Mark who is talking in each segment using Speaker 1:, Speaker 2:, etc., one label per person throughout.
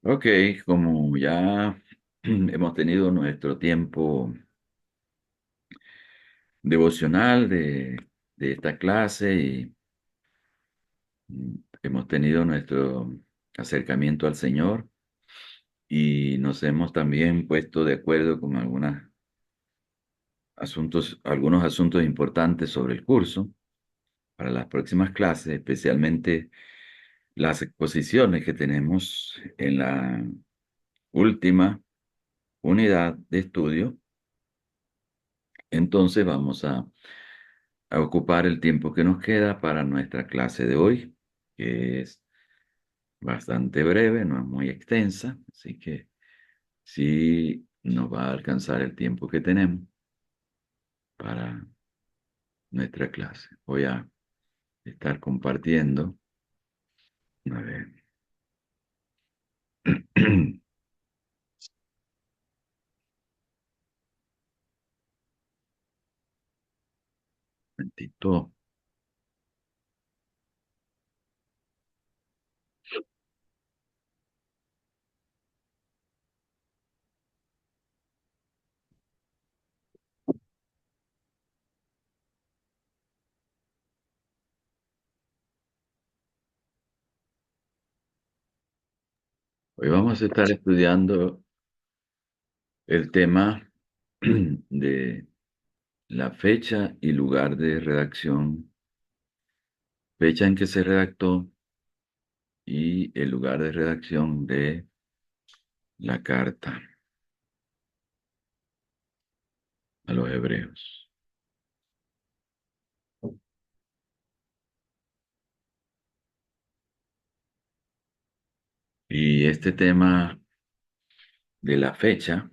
Speaker 1: Ok, como ya hemos tenido nuestro tiempo devocional de esta clase y hemos tenido nuestro acercamiento al Señor y nos hemos también puesto de acuerdo con algunos asuntos importantes sobre el curso para las próximas clases, especialmente las exposiciones que tenemos en la última unidad de estudio. Entonces vamos a ocupar el tiempo que nos queda para nuestra clase de hoy, que es bastante breve, no es muy extensa, así que sí nos va a alcanzar el tiempo que tenemos para nuestra clase. Voy a estar compartiendo. A ver. Un momentito. Hoy vamos a estar estudiando el tema de la fecha y lugar de redacción, fecha en que se redactó y el lugar de redacción de la carta a los hebreos. Y este tema de la fecha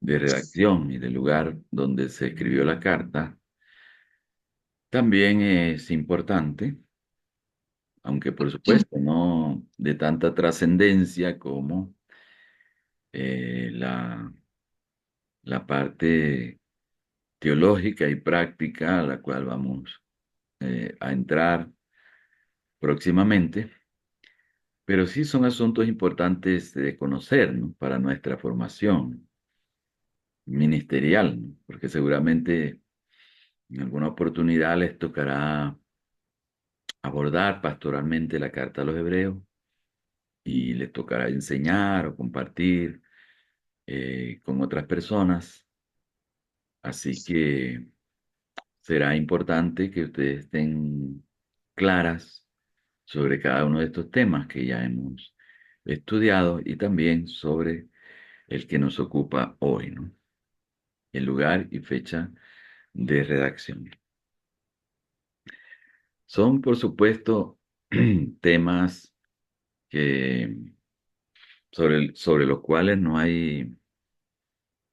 Speaker 1: de redacción y del lugar donde se escribió la carta también es importante, aunque por supuesto no de tanta trascendencia como la parte teológica y práctica a la cual vamos a entrar próximamente, pero sí son asuntos importantes de conocer, ¿no? Para nuestra formación ministerial, ¿no? Porque seguramente en alguna oportunidad les tocará abordar pastoralmente la carta a los hebreos y les tocará enseñar o compartir con otras personas. Así que será importante que ustedes estén claras sobre cada uno de estos temas que ya hemos estudiado y también sobre el que nos ocupa hoy, ¿no? El lugar y fecha de redacción. Son, por supuesto, temas que, sobre los cuales no hay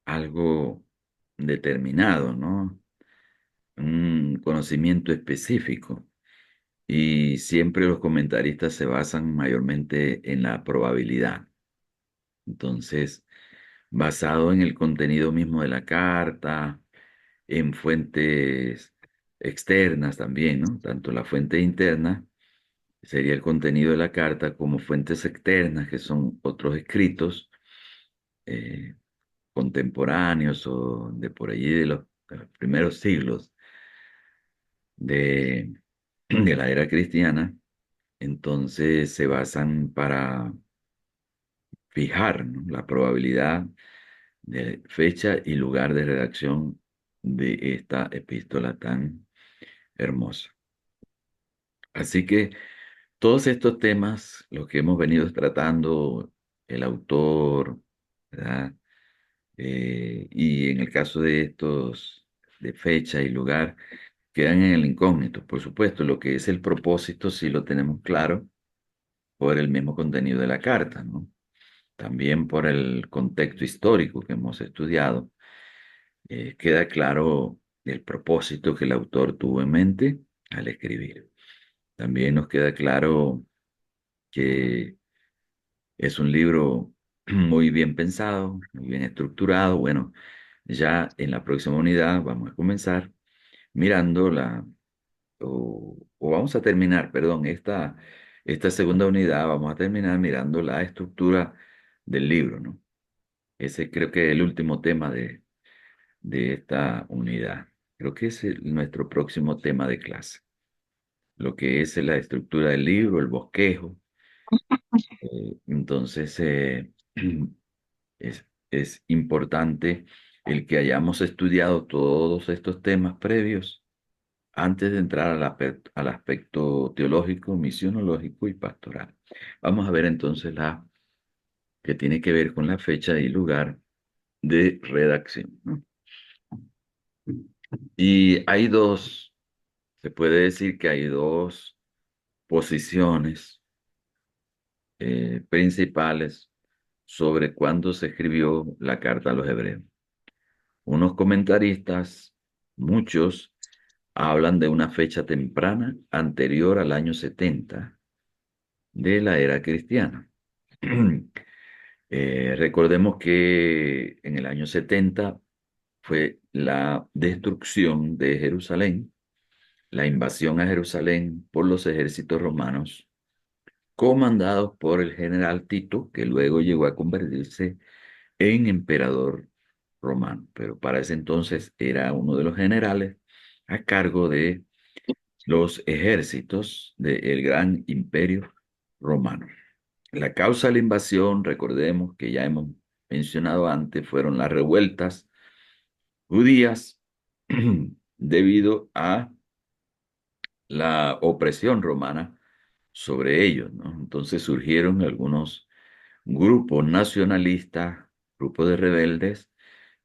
Speaker 1: algo determinado, ¿no? Un conocimiento específico. Y siempre los comentaristas se basan mayormente en la probabilidad. Entonces, basado en el contenido mismo de la carta, en fuentes externas también, ¿no? Tanto la fuente interna sería el contenido de la carta como fuentes externas, que son otros escritos eh, contemporáneos o de por allí de los primeros siglos de, de la era cristiana. Entonces se basan para fijar, ¿no? La probabilidad de fecha y lugar de redacción de esta epístola tan hermosa. Así que todos estos temas, los que hemos venido tratando, el autor, ¿verdad? Y en el caso de estos, de fecha y lugar, quedan en el incógnito. Por supuesto, lo que es el propósito sí lo tenemos claro por el mismo contenido de la carta, ¿no? También por el contexto histórico que hemos estudiado, queda claro el propósito que el autor tuvo en mente al escribir. También nos queda claro que es un libro muy bien pensado, muy bien estructurado. Bueno, ya en la próxima unidad vamos a comenzar mirando o vamos a terminar, perdón, esta segunda unidad vamos a terminar mirando la estructura del libro, ¿no? Ese creo que es el último tema de esta unidad. Creo que es nuestro próximo tema de clase, lo que es la estructura del libro, el bosquejo. Entonces, es importante el que hayamos estudiado todos estos temas previos antes de entrar al aspecto teológico, misionológico y pastoral. Vamos a ver entonces la que tiene que ver con la fecha y lugar de redacción, ¿no? Y hay dos, se puede decir que hay dos posiciones principales sobre cuándo se escribió la carta a los hebreos. Unos comentaristas, muchos, hablan de una fecha temprana anterior al año 70 de la era cristiana. Recordemos que en el año 70 fue la destrucción de Jerusalén, la invasión a Jerusalén por los ejércitos romanos, comandados por el general Tito, que luego llegó a convertirse en emperador romano, pero para ese entonces era uno de los generales a cargo de los ejércitos del gran imperio romano. La causa de la invasión, recordemos que ya hemos mencionado antes, fueron las revueltas judías debido a la opresión romana sobre ellos, ¿no? Entonces surgieron algunos grupos nacionalistas, grupos de rebeldes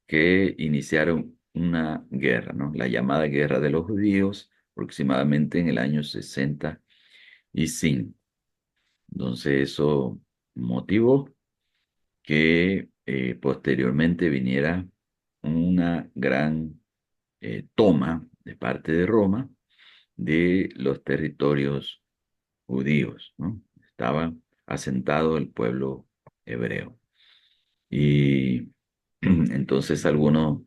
Speaker 1: que iniciaron una guerra, ¿no? La llamada Guerra de los Judíos, aproximadamente en el año 65. Entonces eso motivó que posteriormente viniera una gran toma de parte de Roma de los territorios judíos, ¿no? Estaba asentado el pueblo hebreo. Y entonces algunos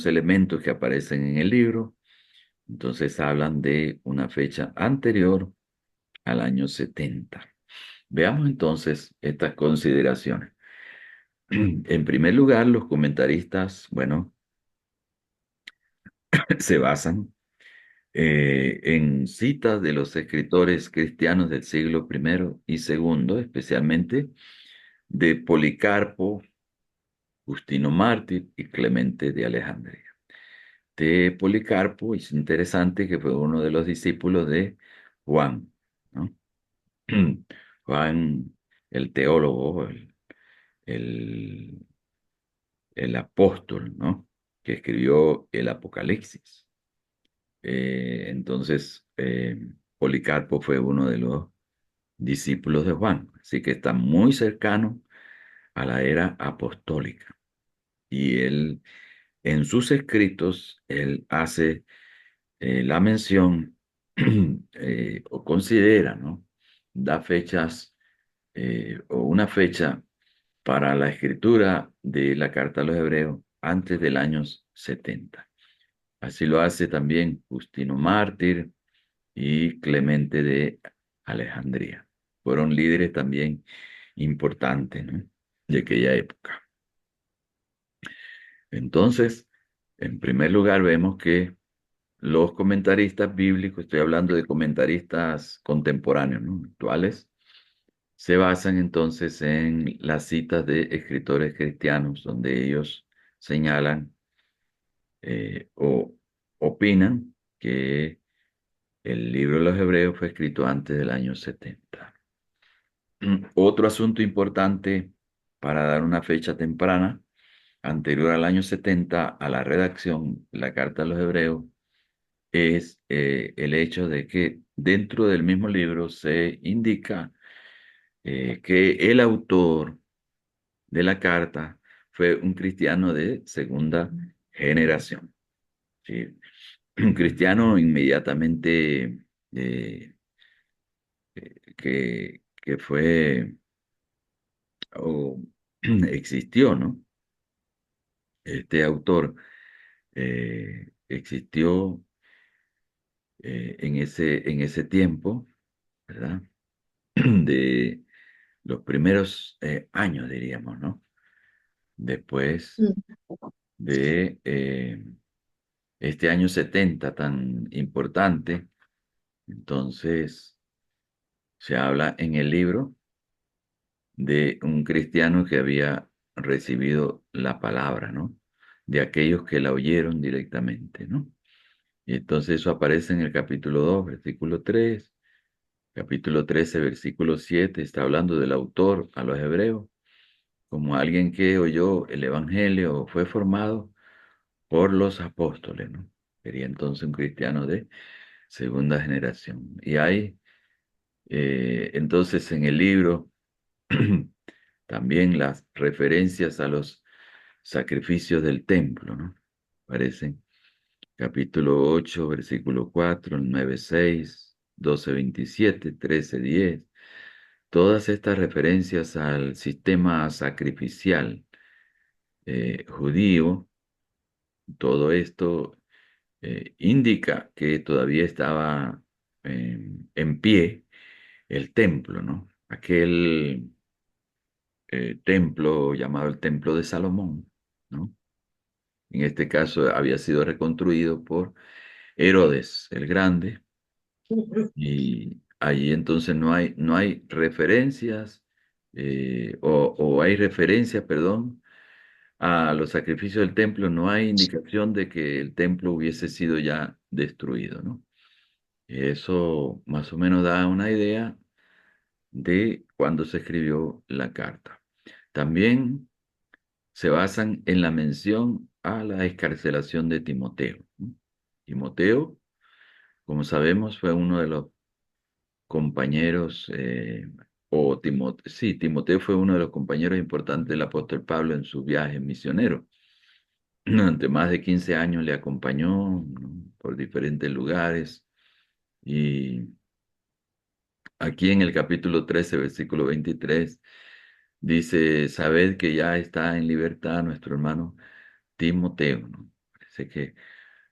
Speaker 1: elementos que aparecen en el libro, entonces hablan de una fecha anterior al año 70. Veamos entonces estas consideraciones. En primer lugar, los comentaristas, bueno, se basan en citas de los escritores cristianos del siglo primero y segundo, especialmente de Policarpo, Justino Mártir y Clemente de Alejandría. De Policarpo es interesante que fue uno de los discípulos de Juan, ¿no? Juan, el teólogo, el, el apóstol, ¿no? Que escribió el Apocalipsis. Entonces, Policarpo fue uno de los discípulos de Juan, así que está muy cercano a la era apostólica. Y él, en sus escritos, él hace la mención o considera, ¿no? Da fechas o una fecha para la escritura de la carta a los hebreos antes del año 70. Así lo hace también Justino Mártir y Clemente de Alejandría. Fueron líderes también importantes, ¿no? De aquella época. Entonces, en primer lugar, vemos que los comentaristas bíblicos, estoy hablando de comentaristas contemporáneos, ¿no? Actuales, se basan entonces en las citas de escritores cristianos, donde ellos señalan o opinan que el libro de los Hebreos fue escrito antes del año 70. Otro asunto importante para dar una fecha temprana, anterior al año 70, a la redacción de la Carta a los Hebreos, es el hecho de que dentro del mismo libro se indica que el autor de la carta fue un cristiano de segunda generación. ¿Sí? Un cristiano inmediatamente eh, que fue o existió, ¿no? Este autor existió en ese tiempo ¿verdad? De los primeros años, diríamos, ¿no? Después
Speaker 2: mm,
Speaker 1: de este año 70 tan importante, entonces se habla en el libro de un cristiano que había recibido la palabra, ¿no? De aquellos que la oyeron directamente, ¿no? Y entonces eso aparece en el capítulo 2 versículo 3, capítulo 13 versículo 7 está hablando del autor a los hebreos, como alguien que oyó el evangelio o fue formado por los apóstoles, ¿no? Sería entonces un cristiano de segunda generación. Y hay entonces en el libro también las referencias a los sacrificios del templo, ¿no? Aparecen capítulo 8 versículo 4, 9 6, 12 27, 13 10. Todas estas referencias al sistema sacrificial judío, todo esto indica que todavía estaba en pie el templo, ¿no? Aquel templo llamado el Templo de Salomón, ¿no? En este caso había sido reconstruido por Herodes el Grande y allí entonces no hay referencias o hay referencias, perdón, a los sacrificios del templo, no hay indicación de que el templo hubiese sido ya destruido, ¿no? Eso más o menos da una idea de cuándo se escribió la carta. También se basan en la mención a la excarcelación de Timoteo, ¿no? Timoteo, como sabemos, fue uno de los compañeros, sí, Timoteo fue uno de los compañeros importantes del apóstol Pablo en sus viajes misioneros. Durante más de 15 años le acompañó, ¿no? Por diferentes lugares. Y aquí en el capítulo 13 versículo 23 dice, sabed que ya está en libertad nuestro hermano Timoteo, ¿no? Parece que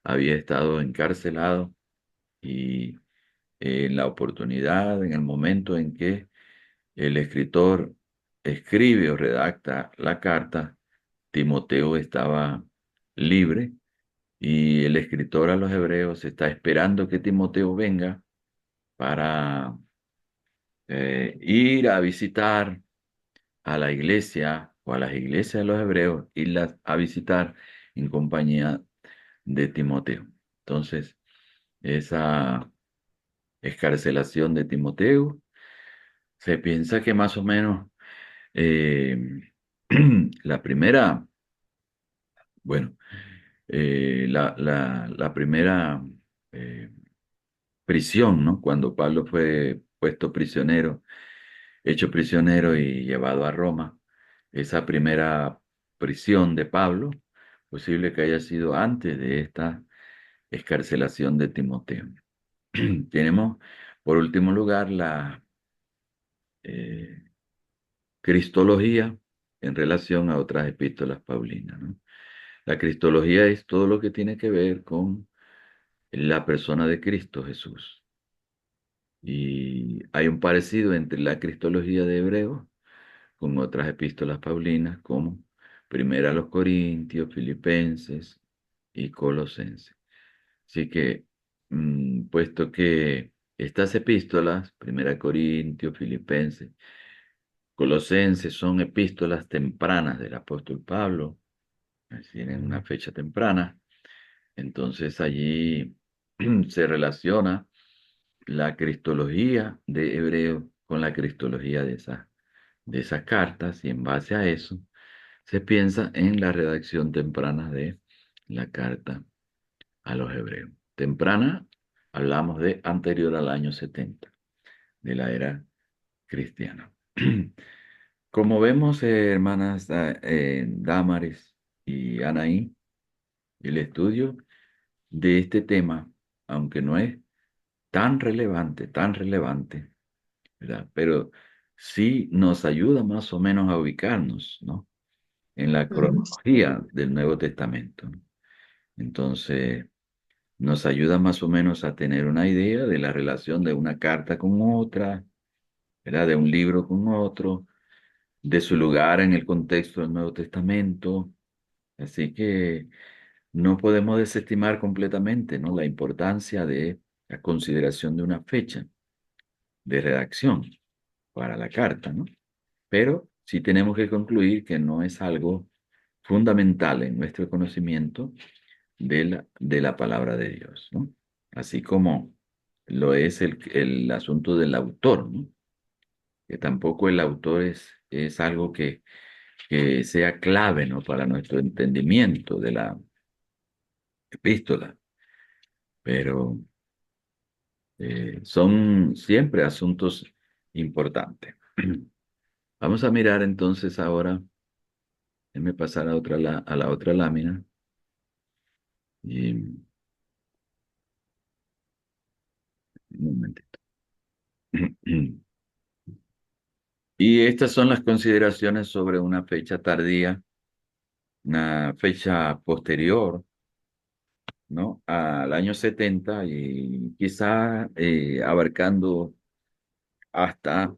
Speaker 1: había estado encarcelado y en la oportunidad, en el momento en que el escritor escribe o redacta la carta, Timoteo estaba libre y el escritor a los hebreos está esperando que Timoteo venga para ir a visitar a la iglesia o a las iglesias de los hebreos, irlas a visitar en compañía de Timoteo. Entonces, esa excarcelación de Timoteo, se piensa que más o menos eh, la primera, bueno, la primera eh, prisión, ¿no? Cuando Pablo fue puesto prisionero, hecho prisionero y llevado a Roma, esa primera prisión de Pablo, posible que haya sido antes de esta excarcelación de Timoteo. Tenemos, por último lugar, la eh, cristología en relación a otras epístolas paulinas, ¿no? La cristología es todo lo que tiene que ver con la persona de Cristo Jesús. Y hay un parecido entre la cristología de Hebreos con otras epístolas paulinas como Primera a los Corintios, Filipenses y Colosenses. Así que, puesto que estas epístolas, Primera Corintios, Filipenses, Colosenses, son epístolas tempranas del apóstol Pablo, es decir, en una fecha temprana, entonces allí se relaciona la cristología de Hebreo con la cristología de esas cartas y en base a eso se piensa en la redacción temprana de la carta a los hebreos. Temprana, hablamos de anterior al año 70 de la era cristiana. Como vemos, hermanas Damaris y Anaí, el estudio de este tema, aunque no es tan relevante, ¿verdad? Pero sí nos ayuda más o menos a ubicarnos, ¿no? En la
Speaker 2: mm,
Speaker 1: cronología del Nuevo Testamento, ¿no? Entonces, nos ayuda más o menos a tener una idea de la relación de una carta con otra, ¿verdad? De un libro con otro, de su lugar en el contexto del Nuevo Testamento. Así que no podemos desestimar completamente, ¿no? La importancia de la consideración de una fecha de redacción para la carta, ¿no? Pero sí tenemos que concluir que no es algo fundamental en nuestro conocimiento de la palabra de Dios, ¿no? Así como lo es el asunto del autor, ¿no? Que tampoco el autor es algo que sea clave, ¿no? Para nuestro entendimiento de la epístola, pero son siempre asuntos importantes. Vamos a mirar entonces ahora, déjame pasar a la otra lámina. Y, un momentito. Y estas son las consideraciones sobre una fecha tardía, una fecha posterior, ¿no? Al año 70 y quizá abarcando hasta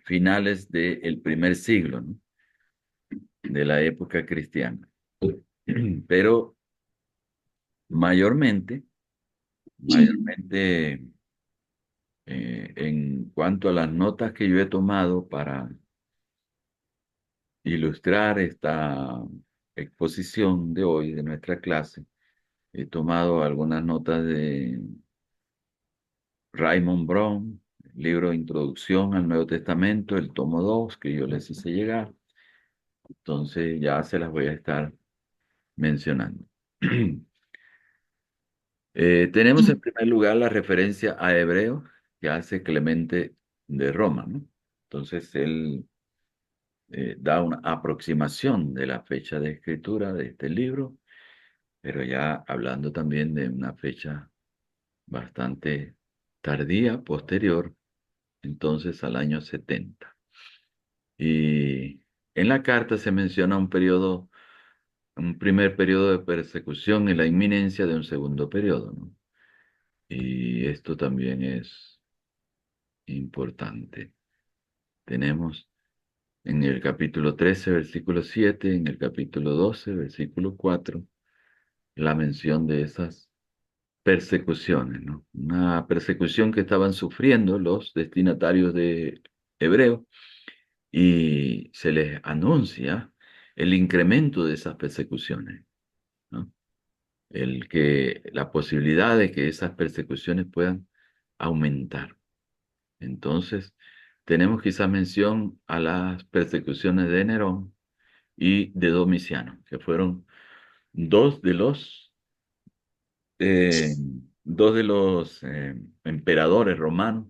Speaker 1: finales del primer siglo, ¿no? De la época cristiana. Pero mayormente, mayormente en cuanto a las notas que yo he tomado para ilustrar esta exposición de hoy de nuestra clase, he tomado algunas notas de Raymond Brown, libro Introducción al Nuevo Testamento, el tomo 2 que yo les hice llegar. Entonces ya se las voy a estar mencionando. Tenemos en primer lugar la referencia a Hebreo que hace Clemente de Roma, ¿no? Entonces él da una aproximación de la fecha de escritura de este libro, pero ya hablando también de una fecha bastante tardía, posterior, entonces al año 70. Y en la carta se menciona un periodo, un primer periodo de persecución y la inminencia de un segundo periodo, ¿no? Y esto también es importante. Tenemos en el capítulo 13, versículo 7, en el capítulo 12, versículo 4, la mención de esas persecuciones, ¿no? Una persecución que estaban sufriendo los destinatarios de Hebreo y se les anuncia el incremento de esas persecuciones, ¿no? La posibilidad de que esas persecuciones puedan aumentar. Entonces, tenemos quizá mención a las persecuciones de Nerón y de Domiciano, que fueron dos de los, eh, dos de los emperadores romanos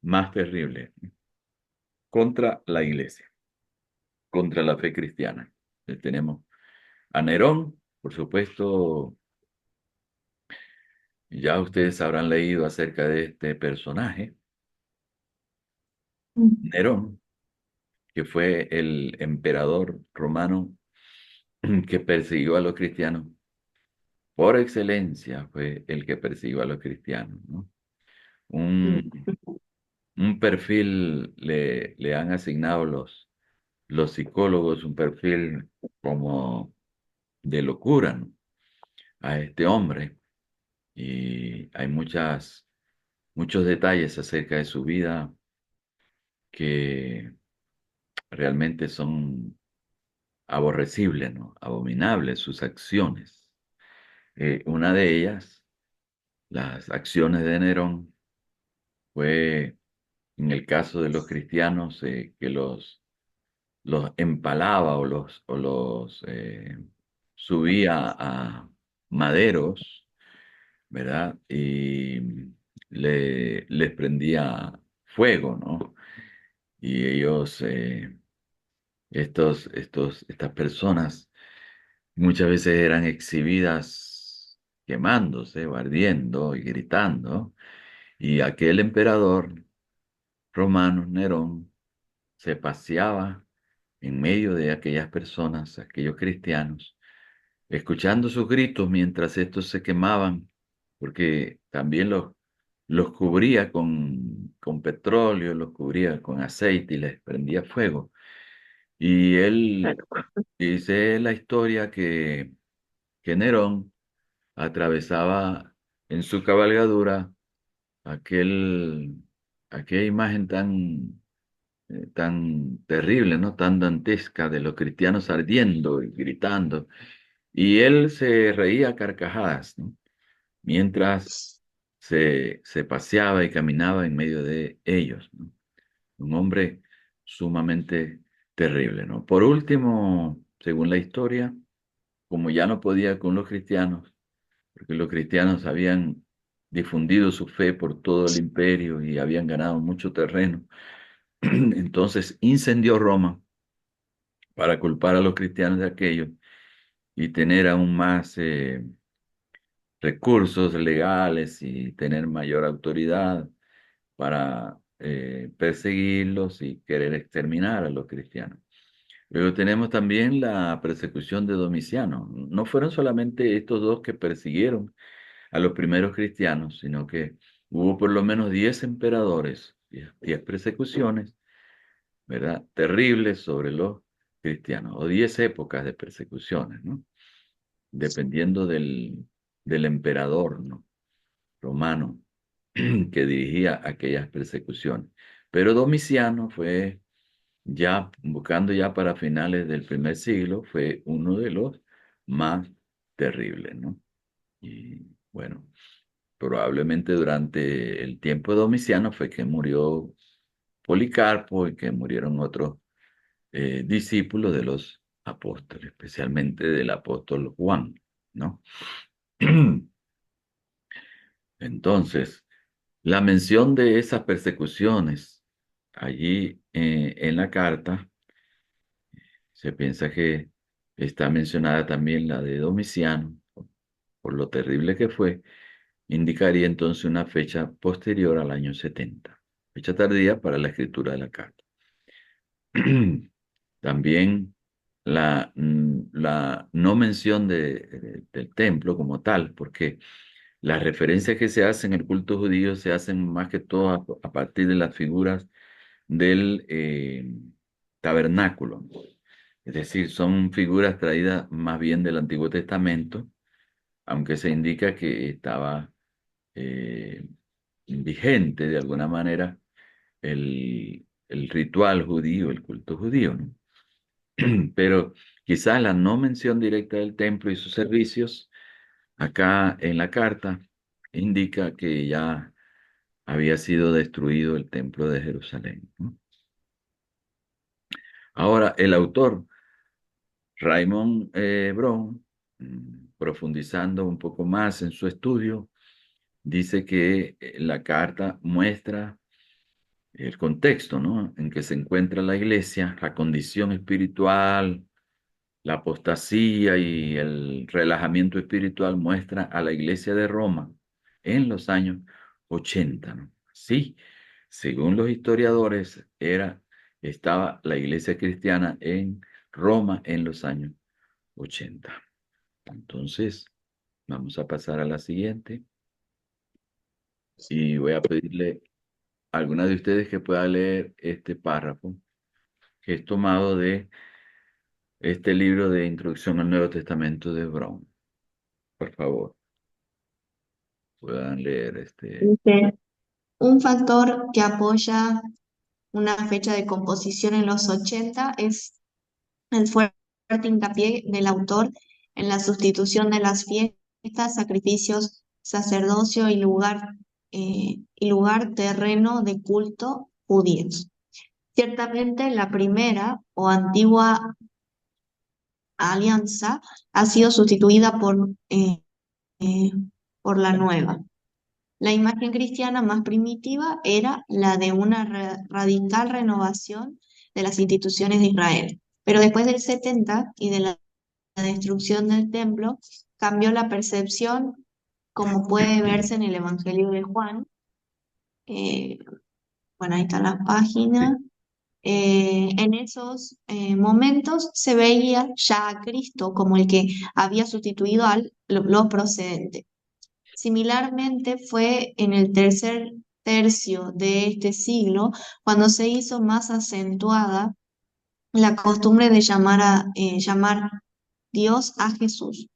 Speaker 1: más terribles contra la iglesia, contra la fe cristiana. Tenemos a Nerón, por supuesto, ya ustedes habrán leído acerca de este personaje, Nerón, que fue el emperador romano que persiguió a los cristianos. Por excelencia fue el que persiguió a los cristianos, ¿no? Un, un perfil le han asignado los psicólogos, un perfil como de locura, ¿no? A este hombre. Y hay muchos detalles acerca de su vida que realmente son aborrecibles, ¿no? Abominables sus acciones. Una de ellas, las acciones de Nerón, fue en el caso de los cristianos que los empalaba o los subía a maderos, ¿verdad? Y les prendía fuego, ¿no? Y ellos, estas personas muchas veces eran exhibidas quemándose o ardiendo y gritando, y aquel emperador romano, Nerón, se paseaba en medio de aquellas personas, aquellos cristianos, escuchando sus gritos mientras estos se quemaban, porque también los cubría con petróleo, los cubría con aceite y les prendía fuego. Y él
Speaker 2: Claro.
Speaker 1: dice la historia que Nerón atravesaba en su cabalgadura aquel, aquella imagen tan terrible, ¿no? Tan dantesca de los cristianos ardiendo y gritando. Y él se reía a carcajadas, ¿no? Mientras se paseaba y caminaba en medio de ellos, ¿no? Un hombre sumamente terrible, ¿no? Por último, según la historia, como ya no podía con los cristianos, porque los cristianos habían difundido su fe por todo el imperio y habían ganado mucho terreno, entonces incendió Roma para culpar a los cristianos de aquello y tener aún más recursos legales y tener mayor autoridad para perseguirlos y querer exterminar a los cristianos. Luego tenemos también la persecución de Domiciano. No fueron solamente estos dos que persiguieron a los primeros cristianos, sino que hubo por lo menos 10 emperadores, 10 persecuciones, ¿verdad? Terribles sobre los cristianos, o 10 épocas de persecuciones, ¿no? Dependiendo del emperador, ¿no? Romano que dirigía aquellas persecuciones. Pero Domiciano fue ya, buscando ya para finales del primer siglo, fue uno de los más terribles, ¿no? Y bueno, probablemente durante el tiempo de Domiciano fue que murió Policarpo y que murieron otros discípulos de los apóstoles, especialmente del apóstol Juan, ¿no? Entonces, la mención de esas persecuciones allí en la carta, se piensa que está mencionada también la de Domiciano, por lo terrible que fue, indicaría entonces una fecha posterior al año 70, fecha tardía para la escritura de la carta. También la no mención del templo como tal, porque las referencias que se hacen en el culto judío se hacen más que todo a partir de las figuras del tabernáculo. Es decir, son figuras traídas más bien del Antiguo Testamento, aunque se indica que estaba eh, vigente de alguna manera el ritual judío, el culto judío, ¿no? Pero quizás la no mención directa del templo y sus servicios, acá en la carta, indica que ya había sido destruido el templo de Jerusalén, ¿no? Ahora, el autor, Raymond Brown, profundizando un poco más en su estudio, dice que la carta muestra el contexto, ¿no? En que se encuentra la iglesia, la condición espiritual, la apostasía y el relajamiento espiritual muestra a la iglesia de Roma en los años 80, ¿no? Sí, según los historiadores, estaba la iglesia cristiana en Roma en los años 80. Entonces, vamos a pasar a la siguiente y voy a pedirle a alguna de ustedes que pueda leer este párrafo que es tomado de este libro de Introducción al Nuevo Testamento de Brown. Por favor, puedan leer este.
Speaker 2: Dice, un factor que apoya una fecha de composición en los 80 es el fuerte hincapié del autor en la sustitución de las fiestas, sacrificios, sacerdocio y lugar terreno de culto judíos. Ciertamente la primera o antigua alianza ha sido sustituida eh, por la nueva. La imagen cristiana más primitiva era la de una radical renovación de las instituciones de Israel. Pero después del 70 y de la destrucción del templo, cambió la percepción, como puede verse en el Evangelio de Juan. Eh, bueno, ahí está la página.
Speaker 1: Sí.
Speaker 2: En esos momentos se veía ya a Cristo como el que había sustituido a lo procedente. Similarmente fue en el tercer tercio de este siglo cuando se hizo más acentuada la costumbre de llamar Dios a Jesús.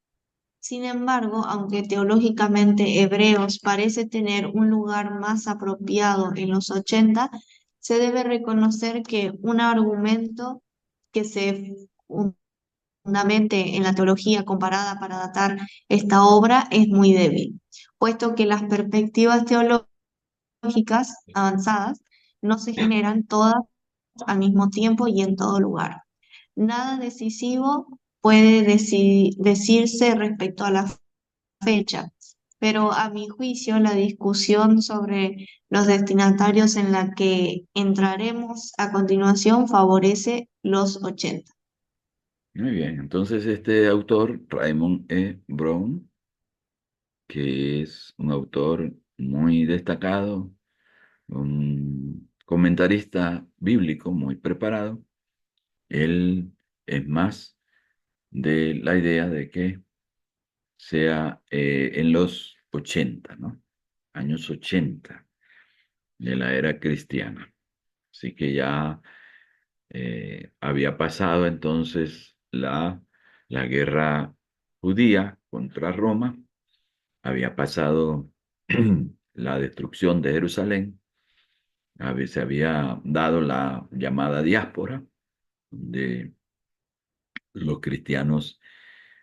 Speaker 2: Sin embargo, aunque teológicamente Hebreos parece tener un lugar más apropiado en los 80, se debe reconocer que un argumento que se fundamente en la teología comparada para datar esta obra es muy débil, puesto que las perspectivas teológicas avanzadas no se generan todas al mismo tiempo y en todo lugar. Nada decisivo puede decirse respecto a la fecha, pero a mi juicio la discusión sobre los destinatarios en la que entraremos a continuación favorece los 80.
Speaker 1: Muy bien, entonces este autor, Raymond E. Brown, que es un autor muy destacado, un comentarista bíblico muy preparado, él es más de la idea de que sea en los 80, ¿no? Años 80 de la era cristiana. Así que ya había pasado entonces la guerra judía contra Roma, había pasado la destrucción de Jerusalén, se había dado la llamada diáspora de los cristianos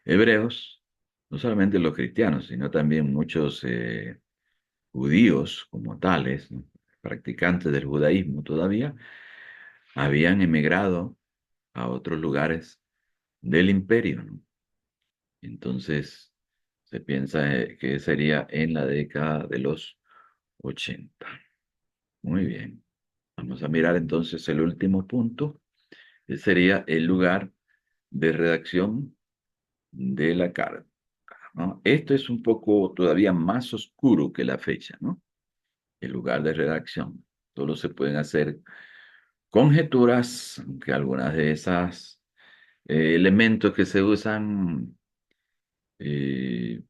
Speaker 1: hebreos, no solamente los cristianos, sino también muchos judíos como tales, ¿no? Practicantes del judaísmo todavía, habían emigrado a otros lugares del imperio, ¿no? Entonces, se piensa que sería en la década de los 80. Muy bien. Vamos a mirar entonces el último punto, que sería el lugar de redacción de la carta, ¿no? Esto es un poco todavía más oscuro que la fecha, ¿no? El lugar de redacción. Solo se pueden hacer conjeturas, aunque algunas de esas elementos que se usan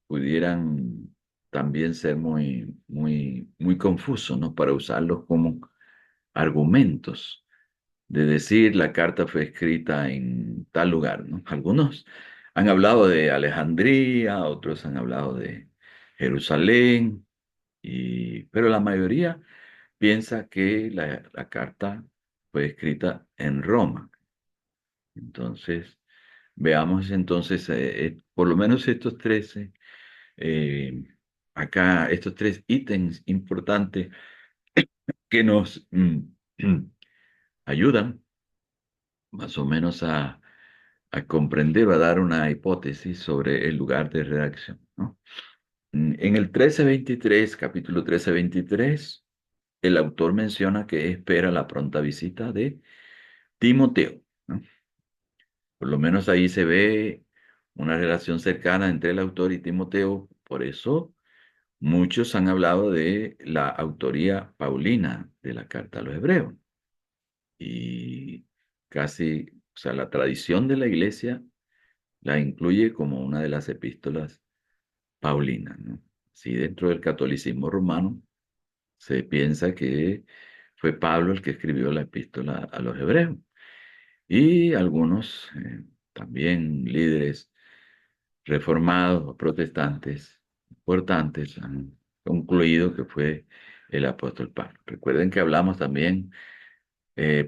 Speaker 1: pudieran también ser muy confusos, ¿no? Para usarlos como argumentos de decir la carta fue escrita en tal lugar, ¿no? Algunos han hablado de Alejandría, otros han hablado de Jerusalén, pero la mayoría piensa que la carta fue escrita en Roma. Entonces, veamos entonces por lo menos estos 13, eh, acá, estos tres ítems importantes que nos ayudan más o menos a comprender o a dar una hipótesis sobre el lugar de redacción, ¿no? En el 1323, capítulo 1323, el autor menciona que espera la pronta visita de Timoteo, ¿no? Por lo menos ahí se ve una relación cercana entre el autor y Timoteo. Por eso muchos han hablado de la autoría paulina de la carta a los hebreos. Y casi, o sea, la tradición de la iglesia la incluye como una de las epístolas paulinas, ¿no? Sí, dentro del catolicismo romano se piensa que fue Pablo el que escribió la epístola a los hebreos. Y algunos también líderes reformados o protestantes importantes han concluido que fue el apóstol Pablo. Recuerden que hablamos también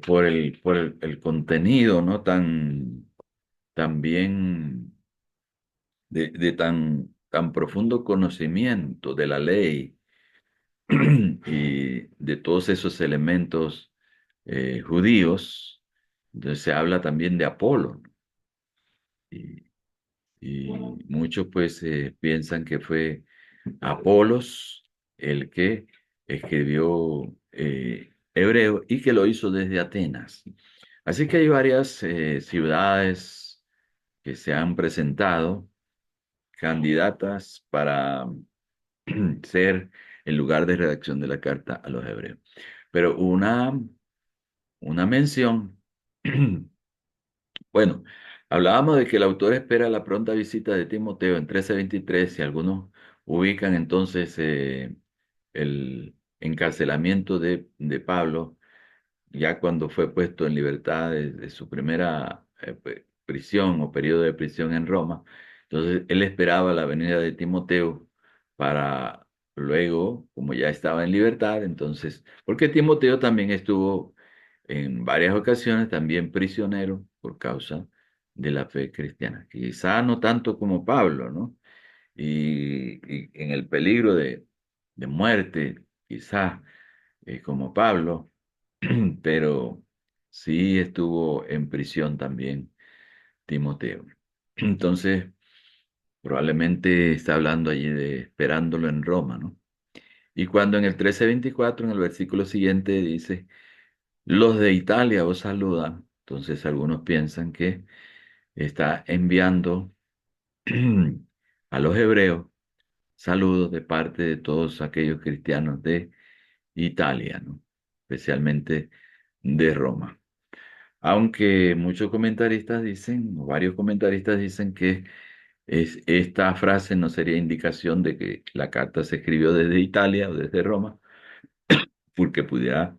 Speaker 1: por el contenido, ¿no? También de tan profundo conocimiento de la ley y de todos esos elementos judíos. Entonces se habla también de Apolo, ¿no? Y, y muchos pues piensan que fue Apolos el que escribió hebreo y que lo hizo desde Atenas. Así que hay varias ciudades que se han presentado candidatas para ser el lugar de redacción de la carta a los hebreos. Pero una mención. Bueno, hablábamos de que el autor espera la pronta visita de Timoteo en 13:23 y algunos ubican entonces el encarcelamiento de Pablo ya cuando fue puesto en libertad de su primera prisión o periodo de prisión en Roma. Entonces él esperaba la venida de Timoteo para luego, como ya estaba en libertad, entonces, porque Timoteo también estuvo en varias ocasiones también prisionero por causa de la fe cristiana. Quizá no tanto como Pablo, ¿no? Y en el peligro de muerte, quizá como Pablo, pero sí estuvo en prisión también Timoteo. Entonces, probablemente está hablando allí de esperándolo en Roma, ¿no? Y cuando en el 13:24, en el versículo siguiente, dice, los de Italia os saludan, entonces algunos piensan que está enviando a los hebreos saludos de parte de todos aquellos cristianos de Italia, ¿no? Especialmente de Roma. Aunque muchos comentaristas dicen, o varios comentaristas dicen que esta frase no sería indicación de que la carta se escribió desde Italia o desde Roma, porque pudiera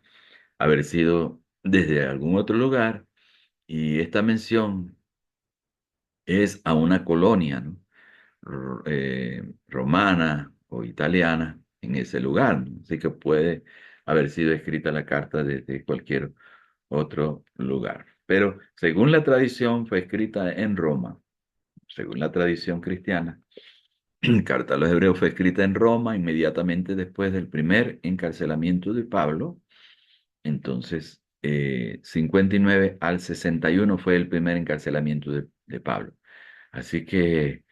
Speaker 1: haber sido desde algún otro lugar, y esta mención es a una colonia, ¿no? Romana o italiana en ese lugar, ¿no? Así que puede haber sido escrita la carta desde cualquier otro lugar. Pero según la tradición fue escrita en Roma, según la tradición cristiana. Carta a los Hebreos fue escrita en Roma inmediatamente después del primer encarcelamiento de Pablo. Entonces, 59 al 61 fue el primer encarcelamiento de Pablo. Así que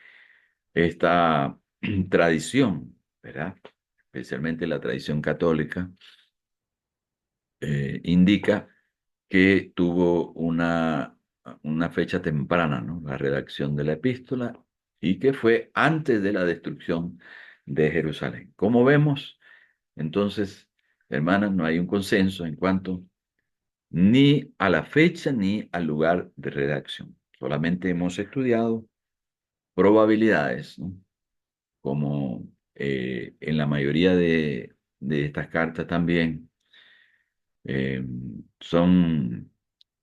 Speaker 1: esta tradición, ¿verdad? Especialmente la tradición católica, indica que tuvo una fecha temprana, ¿no? La redacción de la epístola y que fue antes de la destrucción de Jerusalén. Como vemos, entonces, hermanas, no hay un consenso en cuanto ni a la fecha ni al lugar de redacción. Solamente hemos estudiado probabilidades, ¿no? Como en la mayoría de estas cartas también eh, son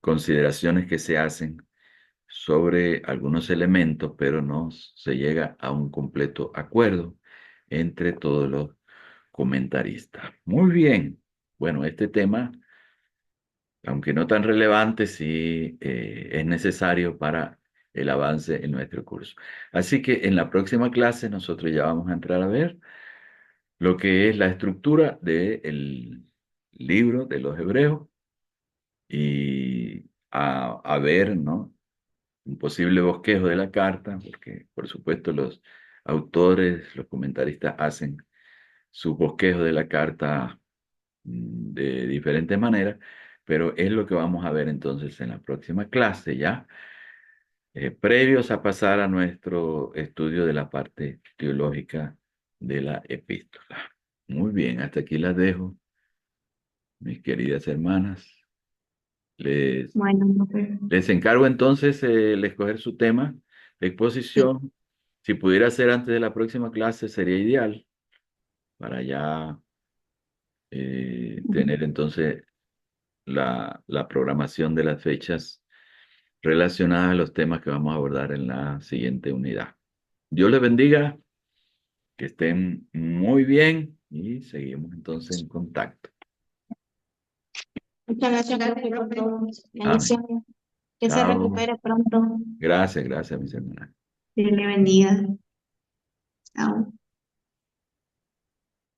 Speaker 1: consideraciones que se hacen sobre algunos elementos, pero no se llega a un completo acuerdo entre todos los comentaristas. Muy bien. Bueno, este tema, aunque no tan relevante, sí es necesario para el avance en nuestro curso. Así que en la próxima clase nosotros ya vamos a entrar a ver lo que es la estructura del libro de los Hebreos y a ver, ¿no? Un posible bosquejo de la carta, porque por supuesto los autores, los comentaristas hacen sus bosquejos de la carta de diferentes maneras, pero es lo que vamos a ver entonces en la próxima clase ya, previos a pasar a nuestro estudio de la parte teológica de la epístola. Muy bien, hasta aquí las dejo, mis queridas hermanas. Les
Speaker 2: Bueno, profe.
Speaker 1: Les encargo entonces el escoger su tema de
Speaker 2: Sí.
Speaker 1: exposición. Si pudiera ser antes de la próxima clase, sería ideal para ya tener entonces la programación de las fechas relacionadas a los temas que vamos a abordar en la siguiente unidad. Dios les bendiga, que estén muy bien y seguimos entonces en contacto.
Speaker 2: Muchas gracias, profe, por todo.
Speaker 1: Amén.
Speaker 2: Bendiciones. Que se
Speaker 1: Chao.
Speaker 2: recupere pronto.
Speaker 1: Gracias, gracias, mis hermanas.
Speaker 2: Dios le bendiga. Chao.